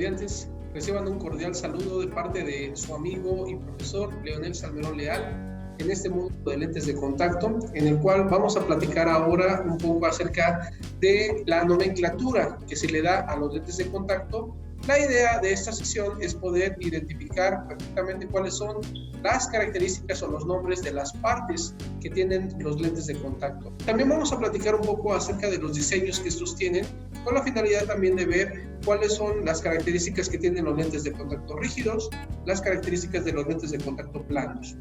estudiantes, reciban un cordial saludo de parte de su amigo y profesor Leonel Salmerón Leal en este mundo de lentes de contacto, en el cual vamos a platicar ahora un poco acerca de la nomenclatura que se le da a los lentes de contacto. La idea de esta sesión es poder identificar perfectamente cuáles son las características o los nombres de las partes que tienen los lentes de contacto. También vamos a platicar un poco acerca de los diseños que estos tienen, con la finalidad también de ver cuáles son las características que tienen los lentes de contacto rígidos, las características de los lentes de contacto planos.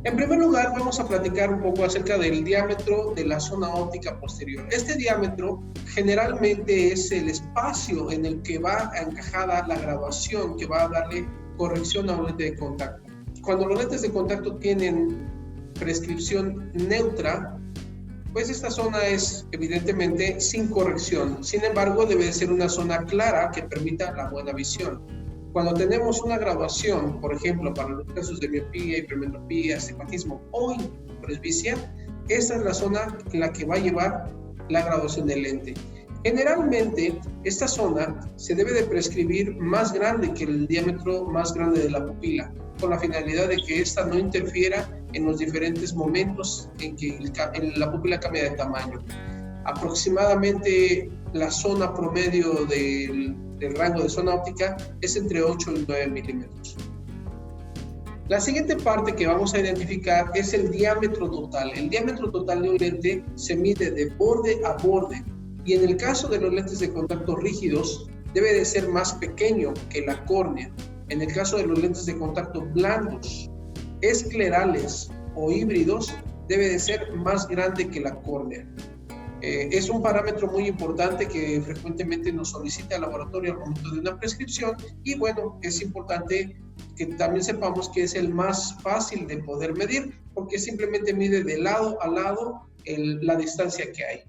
En primer lugar, vamos a platicar un poco acerca del diámetro de la zona óptica posterior. Este diámetro generalmente es el espacio en el que va encajada la graduación que va a darle corrección a un lente de contacto. Cuando los lentes de contacto tienen prescripción neutra, pues esta zona es evidentemente sin corrección. Sin embargo, debe de ser una zona clara que permita la buena visión. Cuando tenemos una graduación, por ejemplo, para los casos de miopía, hipermetropía, astigmatismo o presbicia, esta es la zona en la que va a llevar la graduación del lente. Generalmente, esta zona se debe de prescribir más grande que el diámetro más grande de la pupila, con la finalidad de que esta no interfiera en los diferentes momentos en que la pupila cambia de tamaño. Aproximadamente la zona promedio del rango de zona óptica es entre 8 y 9 milímetros. La siguiente parte que vamos a identificar es el diámetro total. El diámetro total de un lente se mide de borde a borde y en el caso de los lentes de contacto rígidos debe de ser más pequeño que la córnea. En el caso de los lentes de contacto blandos, esclerales o híbridos debe de ser más grande que la córnea. Es un parámetro muy importante que frecuentemente nos solicita el laboratorio al momento de una prescripción y bueno, es importante que también sepamos que es el más fácil de poder medir porque simplemente mide de lado a lado la distancia que hay.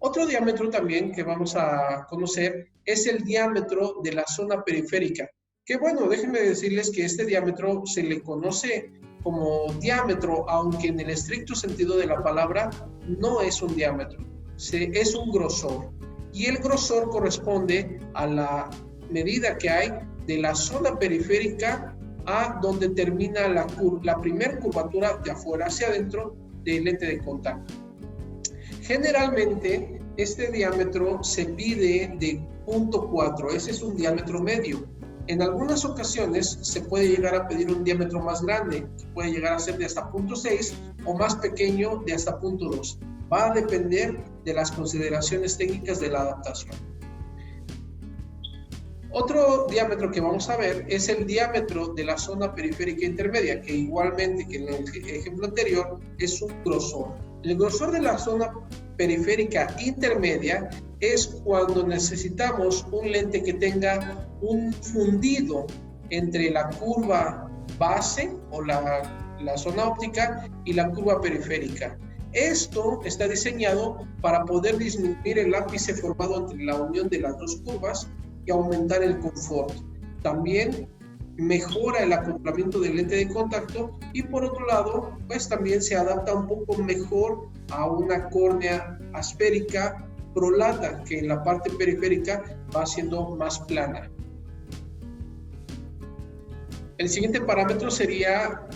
Otro diámetro también que vamos a conocer es el diámetro de la zona periférica, que bueno, déjenme decirles que este diámetro se le conoce como diámetro, aunque en el estricto sentido de la palabra no es un diámetro, es un grosor. Y el grosor corresponde a la medida que hay de la zona periférica a donde termina la primer curvatura de afuera hacia adentro del lente de contacto. Generalmente, este diámetro se pide de 0.4, ese es un diámetro medio. En algunas ocasiones se puede llegar a pedir un diámetro más grande, que puede llegar a ser de hasta 0.6 o más pequeño de hasta 0.2. Va a depender de las consideraciones técnicas de la adaptación. Otro diámetro que vamos a ver es el diámetro de la zona periférica intermedia, que igualmente que en el ejemplo anterior es un grosor. El grosor de la zona periférica intermedia es cuando necesitamos un lente que tenga un fundido entre la curva base o la zona óptica y la curva periférica. Esto está diseñado para poder disminuir el ápice formado entre la unión de las dos curvas y aumentar el confort. También mejora el acoplamiento del lente de contacto y por otro lado, pues también se adapta un poco mejor a una córnea asférica prolata que en la parte periférica va siendo más plana. El siguiente parámetro sería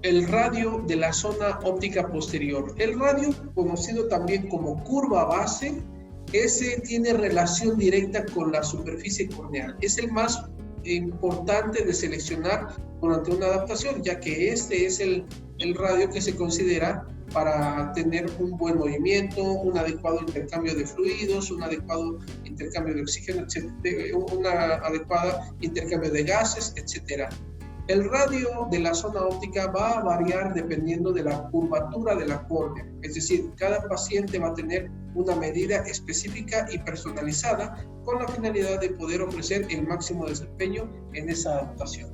el radio de la zona óptica posterior. El radio, conocido también como curva base, ese tiene relación directa con la superficie corneal. Es el más importante de seleccionar durante una adaptación, ya que este es el radio que se considera para tener un buen movimiento, un adecuado intercambio de fluidos, un adecuado intercambio de oxígeno, una adecuada intercambio de gases, etc. El radio de la zona óptica va a variar dependiendo de la curvatura de la córnea, es decir, cada paciente va a tener una medida específica y personalizada con la finalidad de poder ofrecer el máximo desempeño en esa adaptación.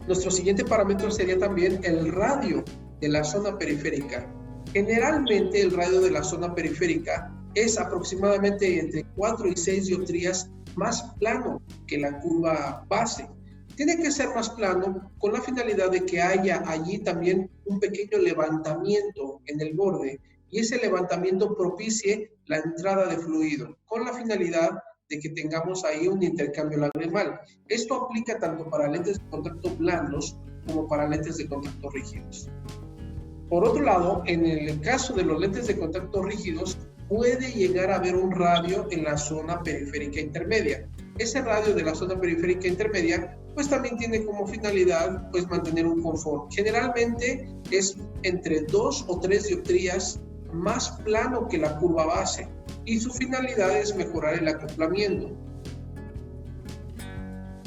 Nuestro siguiente parámetro sería también el radio de la zona periférica. Generalmente el radio de la zona periférica es aproximadamente entre 4 y 6 dioptrías más plano que la curva base. Tiene que ser más plano con la finalidad de que haya allí también un pequeño levantamiento en el borde y ese levantamiento propicie la entrada de fluido con la finalidad de que tengamos ahí un intercambio lagrimal. Esto aplica tanto para lentes de contacto blandos como para lentes de contacto rígidos. Por otro lado, en el caso de los lentes de contacto rígidos, puede llegar a haber un radio en la zona periférica intermedia. Ese radio de la zona periférica intermedia pues también tiene como finalidad pues mantener un confort. Generalmente es entre 2 o 3 dioptrías más plano que la curva base y su finalidad es mejorar el acoplamiento.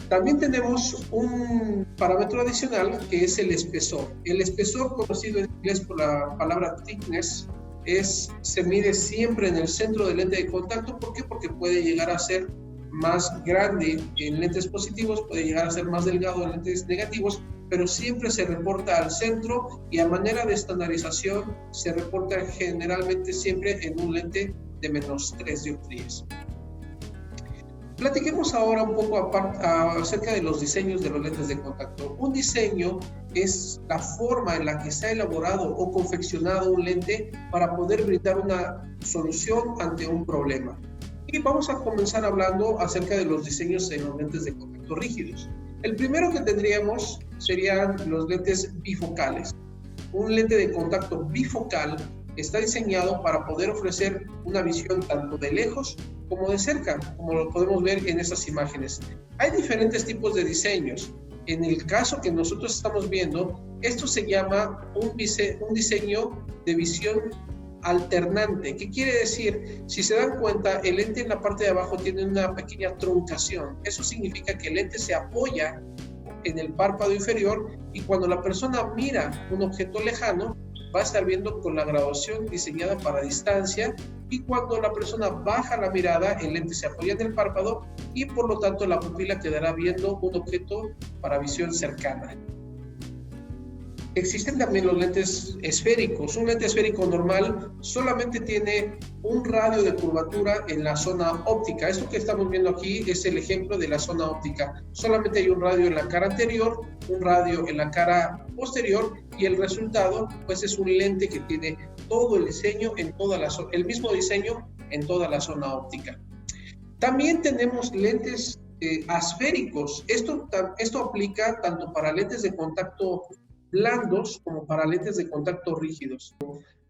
También tenemos un parámetro adicional que es el espesor. El espesor, conocido en inglés por la palabra thickness, se mide siempre en el centro del lente de contacto. ¿Por qué? Porque puede llegar a ser más grande en lentes positivos, puede llegar a ser más delgado en lentes negativos, pero siempre se reporta al centro y a manera de estandarización se reporta generalmente siempre en un lente de menos 3 dioptrías. Platiquemos ahora un poco acerca de los diseños de los lentes de contacto. Un diseño es la forma en la que se ha elaborado o confeccionado un lente para poder brindar una solución ante un problema. Y vamos a comenzar hablando acerca de los diseños en los lentes de contacto rígidos. El primero que tendríamos serían los lentes bifocales. Un lente de contacto bifocal está diseñado para poder ofrecer una visión tanto de lejos como de cerca, como lo podemos ver en estas imágenes. Hay diferentes tipos de diseños. En el caso que nosotros estamos viendo, esto se llama un diseño de visión alternante. ¿Qué quiere decir? Si se dan cuenta, el lente en la parte de abajo tiene una pequeña truncación. Eso significa que el lente se apoya en el párpado inferior y cuando la persona mira un objeto lejano, va a estar viendo con la graduación diseñada para distancia y cuando la persona baja la mirada, el lente se apoya en el párpado y por lo tanto la pupila quedará viendo un objeto para visión cercana. Existen también los lentes esféricos. Un lente esférico normal solamente tiene un radio de curvatura en la zona óptica. Esto que estamos viendo aquí es el ejemplo de la zona óptica. Solamente hay un radio en la cara anterior, un radio en la cara posterior y el resultado pues es un lente que tiene todo el diseño en toda el mismo diseño en toda la zona óptica. También tenemos lentes asféricos. Esto aplica tanto para lentes de contacto blandos como para lentes de contacto rígidos.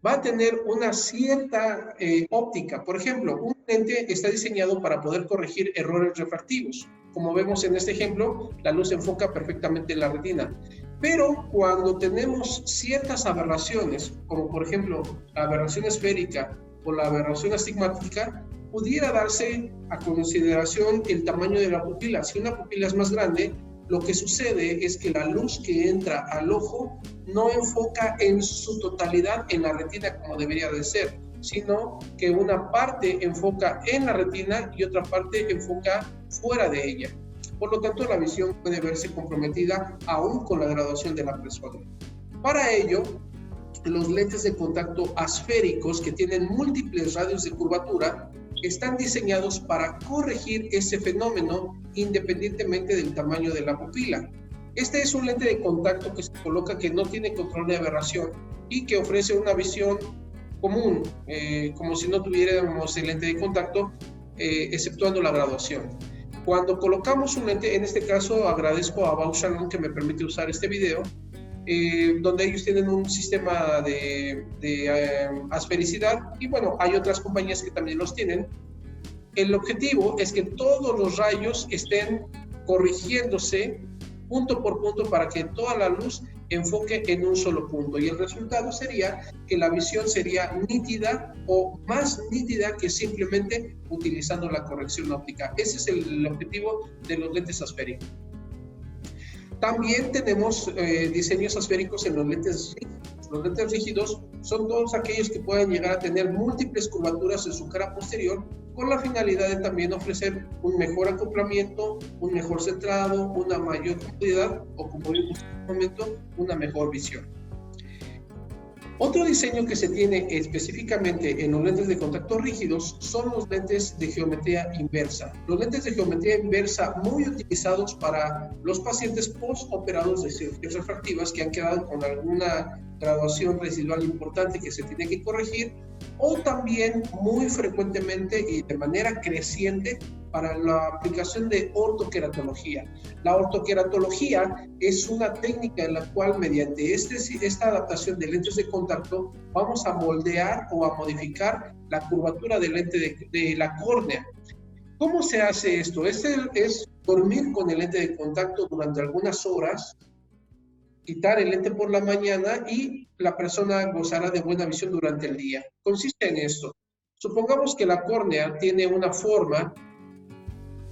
Va a tener una cierta óptica. Por ejemplo, un lente está diseñado para poder corregir errores refractivos. Como vemos en este ejemplo, la luz enfoca perfectamente en la retina. Pero cuando tenemos ciertas aberraciones, como por ejemplo la aberración esférica o la aberración astigmática, pudiera darse a consideración el tamaño de la pupila. Si una pupila es más grande, lo que sucede es que la luz que entra al ojo no enfoca en su totalidad en la retina como debería de ser, sino que una parte enfoca en la retina y otra parte enfoca fuera de ella. Por lo tanto, la visión puede verse comprometida aún con la graduación de la persona. Para ello, los lentes de contacto asféricos que tienen múltiples radios de curvatura están diseñados para corregir ese fenómeno independientemente del tamaño de la pupila. Este es un lente de contacto que se coloca que no tiene control de aberración y que ofrece una visión común, como si no tuviéramos el lente de contacto, exceptuando la graduación. Cuando colocamos un lente, en este caso agradezco a Bausch & Lomb que me permite usar este video, donde ellos tienen un sistema de asfericidad y bueno, hay otras compañías que también los tienen. El objetivo es que todos los rayos estén corrigiéndose punto por punto para que toda la luz enfoque en un solo punto y el resultado sería que la visión sería nítida o más nítida que simplemente utilizando la corrección óptica. Ese es el objetivo de los lentes asféricos. También tenemos diseños asféricos en los lentes rígidos. Los lentes rígidos son todos aquellos que pueden llegar a tener múltiples curvaturas en su cara posterior con la finalidad de también ofrecer un mejor acoplamiento, un mejor centrado, una mayor comodidad o, como vimos en un momento, una mejor visión. Otro diseño que se tiene específicamente en los lentes de contacto rígidos son los lentes de geometría inversa. Los lentes de geometría inversa muy utilizados para los pacientes postoperados de cirugías refractivas que han quedado con alguna graduación residual importante que se tiene que corregir o también muy frecuentemente y de manera creciente para la aplicación de ortoqueratología. La ortoqueratología es una técnica en la cual mediante esta adaptación de lentes de contacto vamos a moldear o a modificar la curvatura del lente de la córnea. ¿Cómo se hace esto? Es dormir con el lente de contacto durante algunas horas, quitar el lente por la mañana y la persona gozará de buena visión durante el día. Consiste en esto. Supongamos que la córnea tiene una forma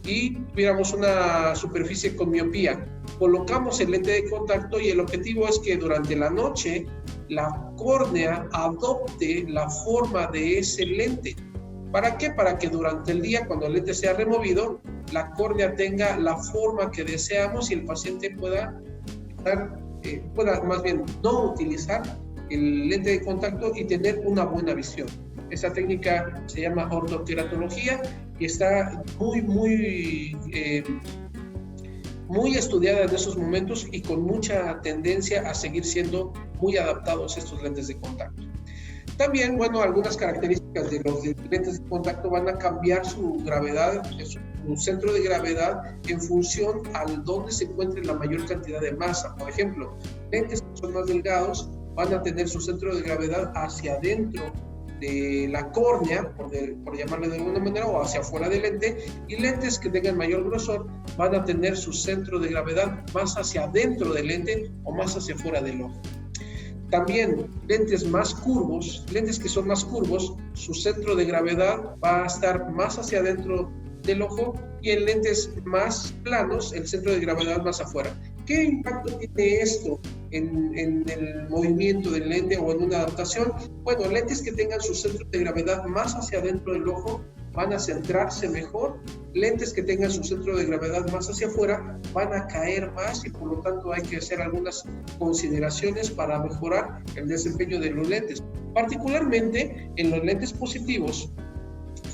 y tuviéramos una superficie con miopía. Colocamos el lente de contacto y el objetivo es que durante la noche la córnea adopte la forma de ese lente. ¿Para qué? Para que durante el día, cuando el lente sea removido, la córnea tenga la forma que deseamos y el paciente pueda más bien no utilizar el lente de contacto y tener una buena visión. Esta técnica se llama ortoqueratología y está muy estudiada en estos momentos y con mucha tendencia a seguir siendo muy adaptados estos lentes de contacto. También, algunas características de los lentes de contacto van a cambiar su gravedad, su centro de gravedad en función al donde se encuentre la mayor cantidad de masa. Por ejemplo, lentes que son más delgados van a tener su centro de gravedad hacia adentro de la córnea, por llamarle de alguna manera, o hacia afuera del lente, y lentes que tengan mayor grosor van a tener su centro de gravedad más hacia adentro del lente o más hacia afuera del ojo. También lentes que son más curvos, su centro de gravedad va a estar más hacia adentro del ojo, y en lentes más planos, el centro de gravedad más afuera. ¿Qué impacto tiene esto en el movimiento del lente o en una adaptación? Lentes que tengan su centro de gravedad más hacia adentro del ojo van a centrarse mejor. Lentes que tengan su centro de gravedad más hacia afuera van a caer más, y por lo tanto hay que hacer algunas consideraciones para mejorar el desempeño de los lentes. Particularmente en los lentes positivos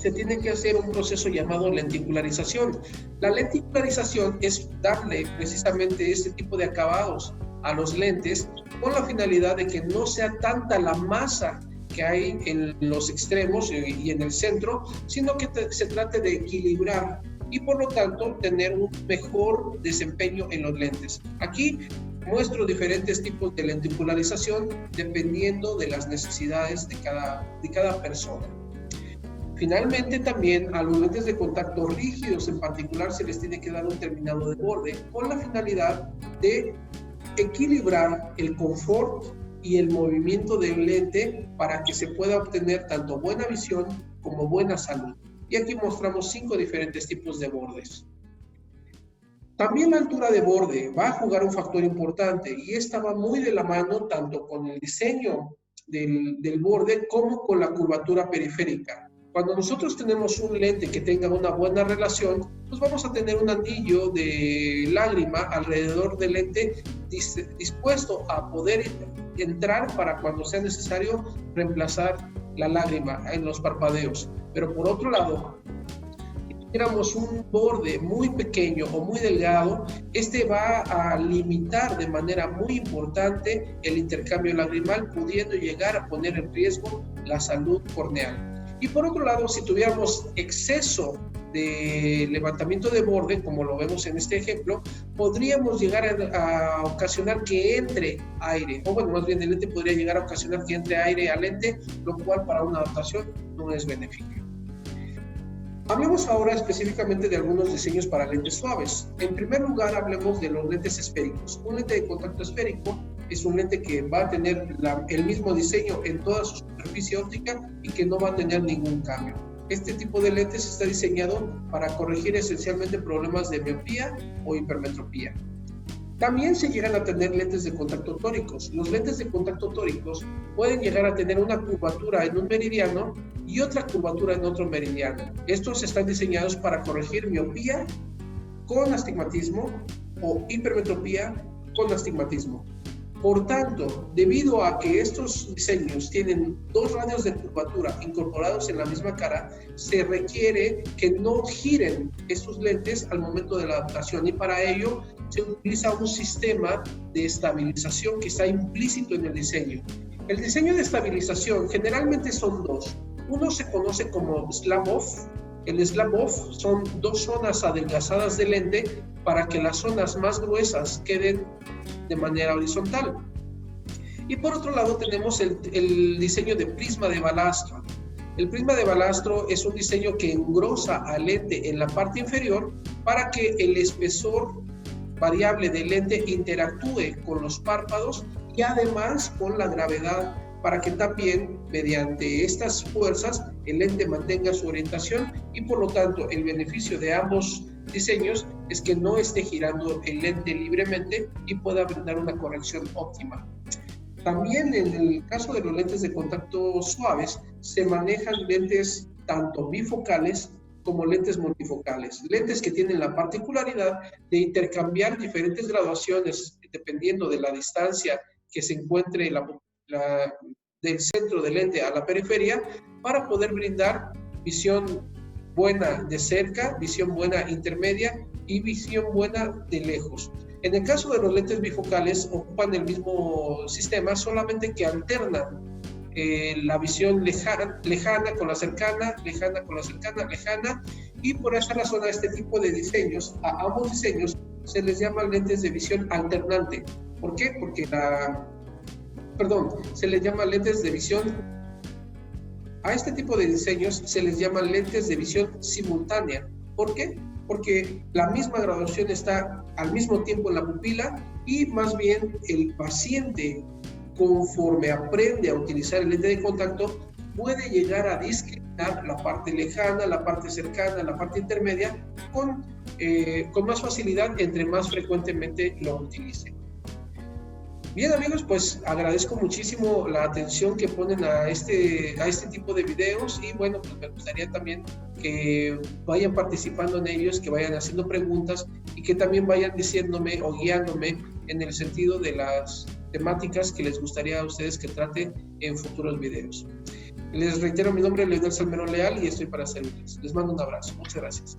se tiene que hacer un proceso llamado lenticularización. La lenticularización es darle precisamente este tipo de acabados a los lentes con la finalidad de que no sea tanta la masa que hay en los extremos y en el centro, sino que se trate de equilibrar y por lo tanto tener un mejor desempeño en los lentes. Aquí muestro diferentes tipos de lenticularización dependiendo de las necesidades de cada persona. Finalmente, también a los lentes de contacto rígidos en particular se les tiene que dar un terminado de borde con la finalidad de equilibrar el confort y el movimiento del lente para que se pueda obtener tanto buena visión como buena salud. Y aquí mostramos 5 diferentes tipos de bordes. También la altura de borde va a jugar un factor importante, y esta va muy de la mano tanto con el diseño del borde como con la curvatura periférica. Cuando nosotros tenemos un lente que tenga una buena relación, pues vamos a tener un anillo de lágrima alrededor del lente dispuesto a poder entrar para cuando sea necesario reemplazar la lágrima en los parpadeos. Pero por otro lado, si tuviéramos un borde muy pequeño o muy delgado, este va a limitar de manera muy importante el intercambio lagrimal, pudiendo llegar a poner en riesgo la salud corneal. Y por otro lado, si tuviéramos exceso de levantamiento de borde, como lo vemos en este ejemplo, podríamos llegar a ocasionar que entre aire, o más bien el lente podría llegar a ocasionar que entre aire al lente, lo cual para una adaptación no es benéfico. Hablemos ahora específicamente de algunos diseños para lentes suaves. En primer lugar, hablemos de los lentes esféricos. Un lente de contacto esférico es un lente que va a tener el mismo diseño en toda su superficie óptica y que no va a tener ningún cambio. Este tipo de lentes está diseñado para corregir esencialmente problemas de miopía o hipermetropía. También se llegan a tener lentes de contacto tóricos. Los lentes de contacto tóricos pueden llegar a tener una curvatura en un meridiano y otra curvatura en otro meridiano. Estos están diseñados para corregir miopía con astigmatismo o hipermetropía con astigmatismo. Por tanto, debido a que estos diseños tienen 2 radios de curvatura incorporados en la misma cara, se requiere que no giren estos lentes al momento de la adaptación, y para ello se utiliza un sistema de estabilización que está implícito en el diseño. El diseño de estabilización generalmente son 2. Uno se conoce como slam-off. El slab-off son dos zonas adelgazadas del lente para que las zonas más gruesas queden de manera horizontal. Y por otro lado tenemos el diseño de prisma de balastro. El prisma de balastro es un diseño que engrosa al lente en la parte inferior para que el espesor variable del lente interactúe con los párpados y además con la gravedad, para que también mediante estas fuerzas el lente mantenga su orientación, y por lo tanto el beneficio de ambos diseños es que no esté girando el lente libremente y pueda brindar una corrección óptima. También en el caso de los lentes de contacto suaves se manejan lentes tanto bifocales como lentes multifocales, lentes que tienen la particularidad de intercambiar diferentes graduaciones dependiendo de la distancia que se encuentre del centro del lente a la periferia, para poder brindar visión buena de cerca, visión buena intermedia y visión buena de lejos. En el caso de los lentes bifocales ocupan el mismo sistema, solamente que alternan la visión lejana con la cercana, lejana con la cercana, lejana, y por esa razón a este tipo de diseños, a ambos diseños, se les llama lentes de visión alternante. ¿Por qué? Se les llama lentes de visión. A este tipo de diseños se les llama lentes de visión simultánea. ¿Por qué? Porque la misma graduación está al mismo tiempo en la pupila, y más bien el paciente, conforme aprende a utilizar el lente de contacto, puede llegar a discriminar la parte lejana, la parte cercana, la parte intermedia con más facilidad entre más frecuentemente lo utilice. Bien, amigos, pues agradezco muchísimo la atención que ponen a este tipo de videos, y bueno, pues me gustaría también que vayan participando en ellos, que vayan haciendo preguntas y que también vayan diciéndome o guiándome en el sentido de las temáticas que les gustaría a ustedes que trate en futuros videos. Les reitero, mi nombre es Leonel Salmerón Leal y estoy para servirles. Les mando un abrazo. Muchas gracias.